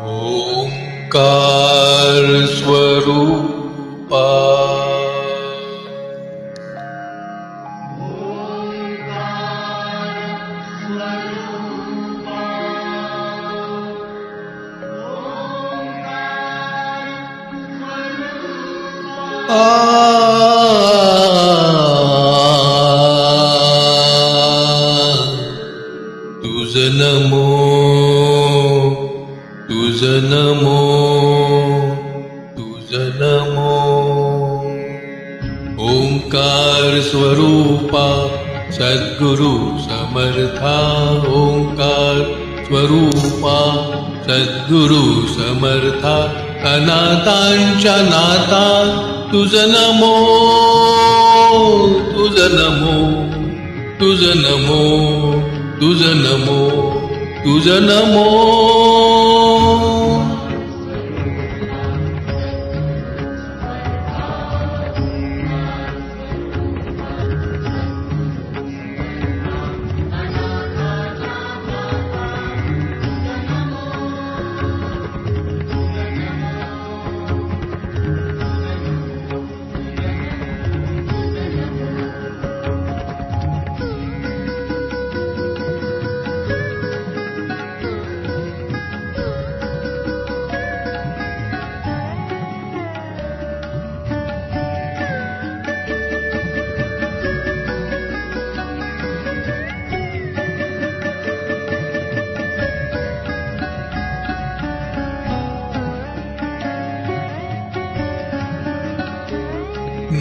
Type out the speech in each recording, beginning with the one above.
ओंकार स्वरूपा तुझ नमो तुझ नमो तुझ नमो ओंकार स्वरूपा सद्गुरु समर्था ओंकार स्वरूपा सद्गुरु समर्था अनाथांच्या नाथा तुझ नमो तुझ नमो तुझ नमो तुझ नमो तुझ नमो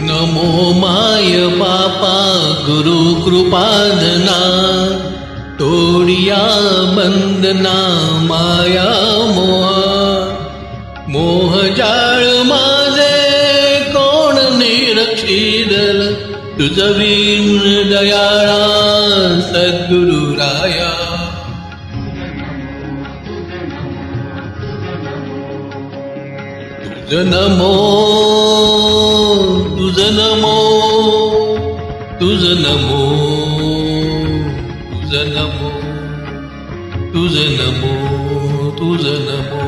नमो माय बापा गुरु कृपाधना तोडिया बंदना माया मोह जाळ माझे कोण निरक्षिदल तुझ विण दयाळा सद्गुरु राया तुझ नमो तुझ नमो तुझ नमो तुझ नमो तुझ नमो तुझ नमो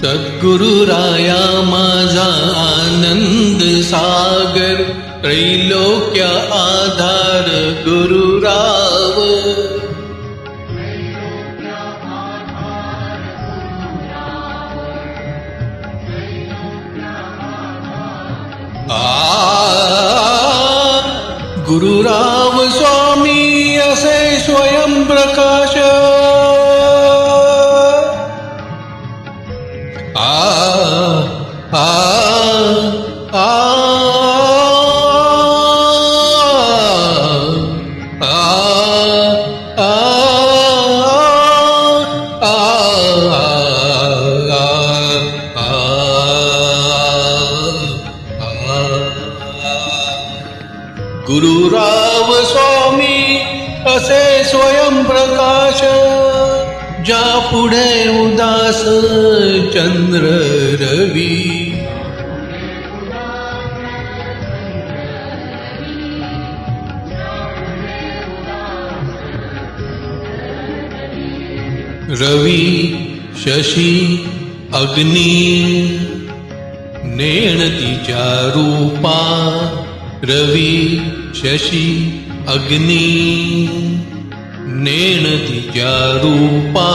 सद्गुरु राया माझा आनंद सागर त्रैलोक्य आधार गुरुराव गुरुराव स्वामी असे स्वयंप्रकाश गुरुराव स्वामी असे स्वयंप्रकाश ज्या पुढे उदास चंद्र रवी रवी शशी अग्नी नेण तिच्या रूपा रवी शशी अग्नी नेण तिच्या रूपा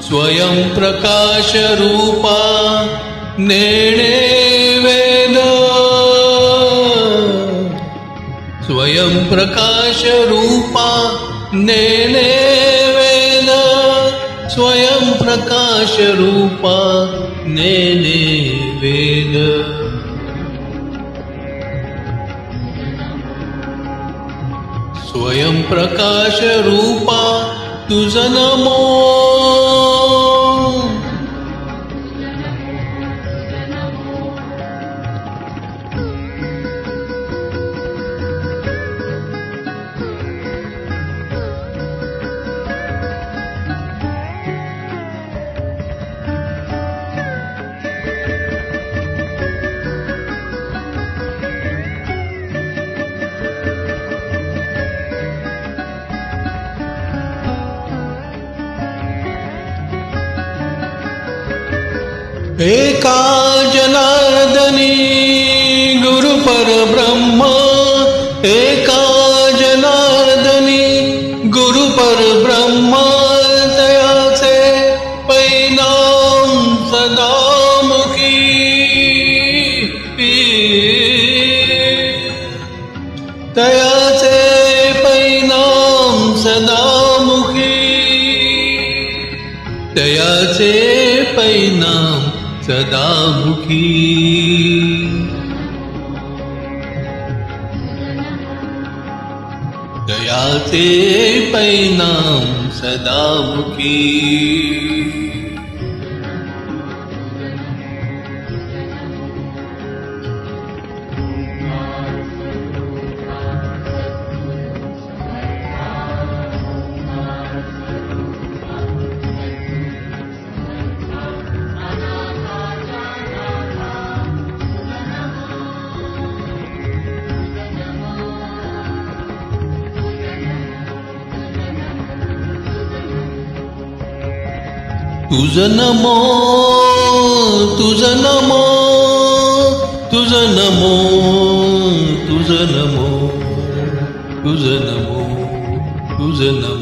स्वयंप्रकाश रूपा नेणे वेद स्वयंप्रकाश रूपा नेणे वेद स्वयं प्रकाश रूपा नेने वेद स्वयं प्रकाश रूपा तुझ नमो एका जनार्दनी गुरु परब्रह्म एका जनार्दनी गुरु परब्रह्म तयाचे परिणाम सदामुखी तयाचे परिणाम सदामुखी तयाचे परिणाम सदामुखी दयाचे परिणाम सदामुखी तुझ नमो तुझ नमो तुझ नमो तुझ नमो तुझ नमो तुझ नमो